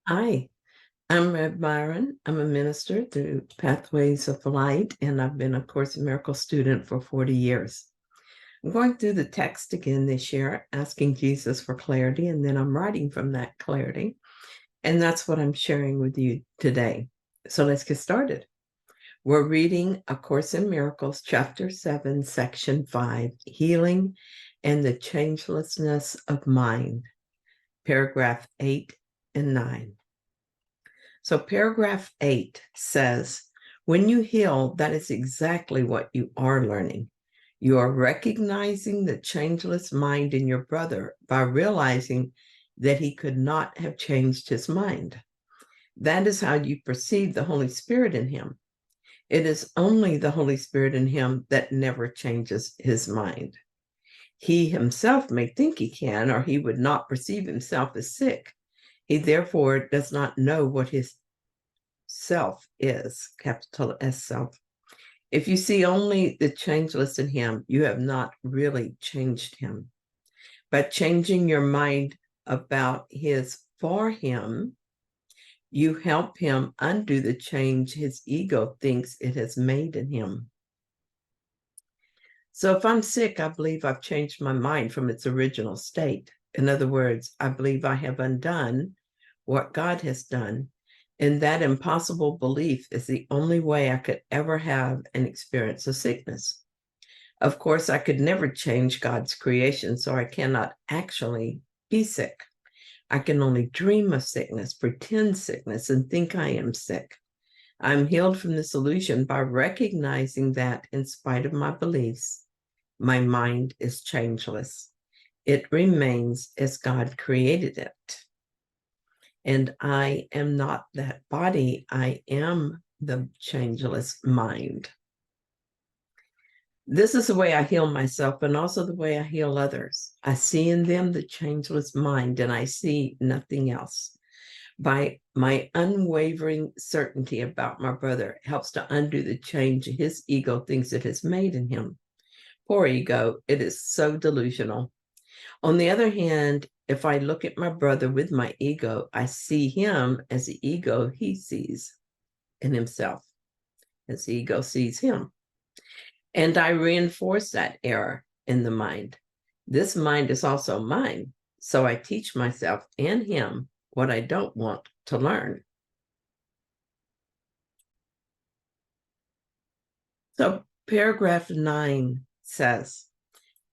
Hi, I'm Rev Myron. I'm a minister through Pathways of Light, and I've been a Course in Miracles student for 40 years. I'm going through the text again this year, asking Jesus for clarity, and then I'm writing from that clarity. And that's what I'm sharing with you today. So let's get started. We're reading A Course in Miracles, Chapter 7, Section 5, Healing and the Changelessness of Mind, paragraph 8 and 9. So paragraph 8 says, when you heal, that is exactly what you are learning. You are recognizing the changeless mind in your brother by realizing that he could not have changed his mind. That is how you perceive the Holy Spirit in him. It is only the Holy Spirit in him that never changes his mind. He himself may think he can, or he would not perceive himself as sick. He therefore does not know what his self is, capital S self. If you see only the changeless in him, you have not really changed him. By changing your mind about his for him, you help him undo the change his ego thinks it has made in him. So if I'm sick, I believe I've changed my mind from its original state. In other words, I believe I have undone what God has done. And that impossible belief is the only way I could ever have an experience of sickness. Of course, I could never change God's creation, so I cannot actually be sick. I can only dream of sickness, pretend sickness, and think I am sick. I'm healed from this illusion by recognizing that, in spite of my beliefs, my mind is changeless. It remains as God created it. And I am not that body. I am the changeless mind. This is the way I heal myself and also the way I heal others. I see in them the changeless mind, and I see nothing else. By my unwavering certainty about my brother helps to undo the change his ego thinks it has made in him. Poor ego, it is so delusional. On the other hand, if I look at my brother with my ego, I see him as the ego he sees in himself, as the ego sees him. And I reinforce that error in the mind. This mind is also mine. So I teach myself and him what I don't want to learn. So paragraph 9 says,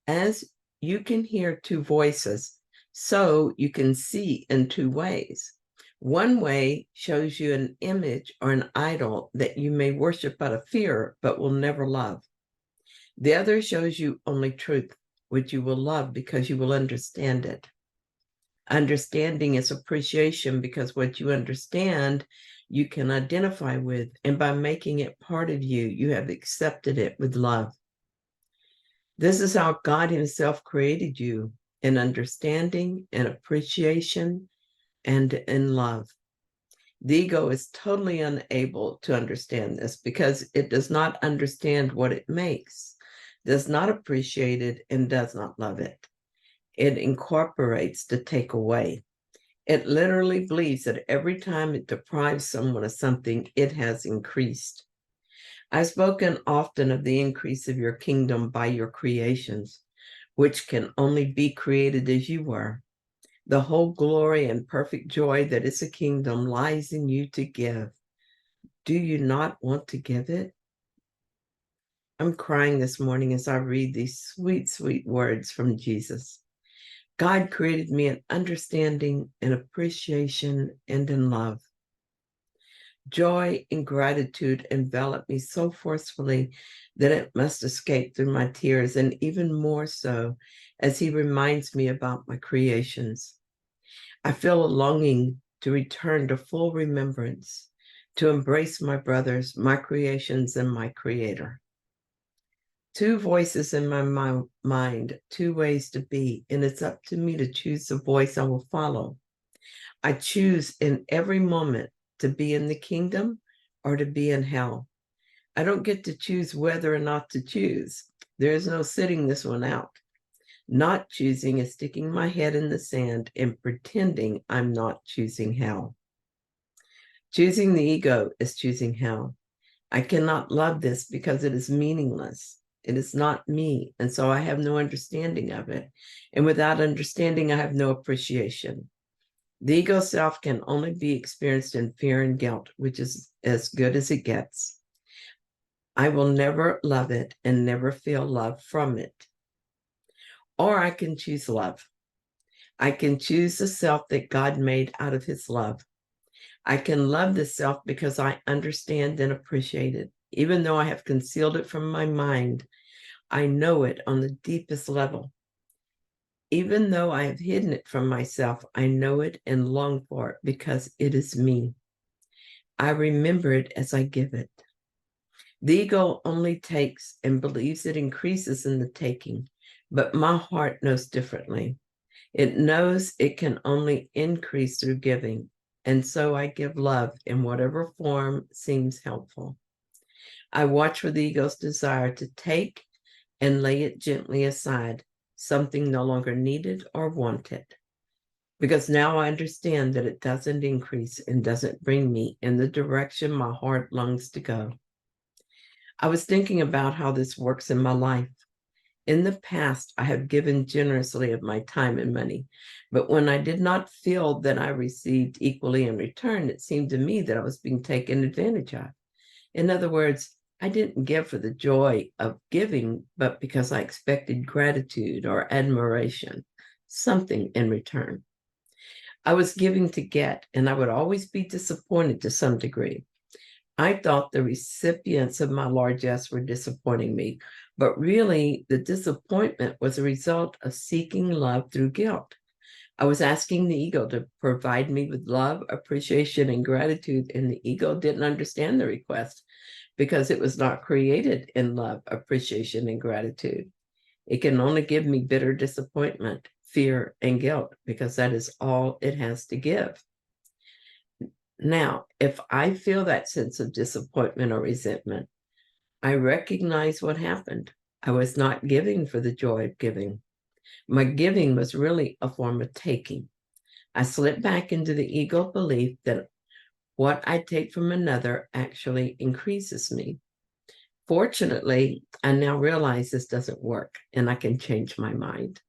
as you can hear two voices, so you can see in two ways. One way shows you an image or an idol that you may worship out of fear, but will never love. The other shows you only truth, which you will love because you will understand it. Understanding is appreciation because what you understand, you can identify with. And by making it part of you, you have accepted it with love. This is how God himself created you, in understanding and appreciation and in love. The ego is totally unable to understand this because it does not understand what it makes, does not appreciate it, and does not love it. It incorporates to take away. It literally believes that every time it deprives someone of something, it has increased. I've spoken often of the increase of your kingdom by your creations, which can only be created as you were. The whole glory and perfect joy that is a kingdom lies in you to give. Do you not want to give it? I'm crying this morning as I read these sweet, sweet words from Jesus. God created me in understanding and appreciation and in love. Joy and gratitude envelop me so forcefully that it must escape through my tears, and even more so as he reminds me about my creations. I feel a longing to return to full remembrance, to embrace my brothers, my creations, and my creator. Two voices in my mind, two ways to be, and it's up to me to choose the voice I will follow. I choose in every moment to be in the kingdom or to be in hell. I don't get to choose whether or not to choose. There is no sitting this one out. Not choosing is sticking my head in the sand and pretending I'm not choosing hell. Choosing the ego is choosing hell. I cannot love this because it is meaningless. It is not me, and so I have no understanding of it. And without understanding, I have no appreciation. The ego self can only be experienced in fear and guilt, which is as good as it gets. I will never love it and never feel love from it. Or I can choose love. I can choose the self that God made out of his love. I can love this self because I understand and appreciate it. Even though I have concealed it from my mind, I know it on the deepest level. Even though I have hidden it from myself, I know it and long for it because it is me. I remember it as I give it. The ego only takes and believes it increases in the taking, but my heart knows differently. It knows it can only increase through giving, and so I give love in whatever form seems helpful. I watch for the ego's desire to take and lay it gently aside, something no longer needed or wanted. Because now I understand that it doesn't increase and doesn't bring me in the direction my heart longs to go. I was thinking about how this works in my life. In the past, I have given generously of my time and money, but when I did not feel that I received equally in return, it seemed to me that I was being taken advantage of. In other words, I didn't give for the joy of giving, but because I expected gratitude or admiration, something in return. I was giving to get, and I would always be disappointed to some degree. I thought the recipients of my largesse were disappointing me, but really the disappointment was a result of seeking love through guilt. I was asking the ego to provide me with love, appreciation, and gratitude, and the ego didn't understand the request because it was not created in love, appreciation, and gratitude. It can only give me bitter disappointment, fear, and guilt because that is all it has to give. Now, if I feel that sense of disappointment or resentment, I recognize what happened. I was not giving for the joy of giving. My giving was really a form of taking. I slipped back into the ego belief that what I take from another actually increases me. Fortunately, I now realize this doesn't work and I can change my mind.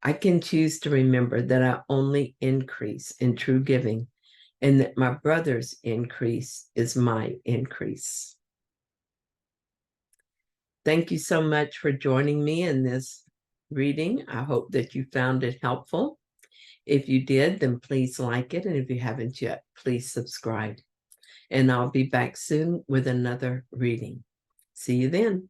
I can choose to remember that I only increase in true giving and that my brother's increase is my increase. Thank you so much for joining me in this reading. I hope that you found it helpful. If you did, then please like it. And if you haven't yet, please subscribe. And I'll be back soon with another reading. See you then.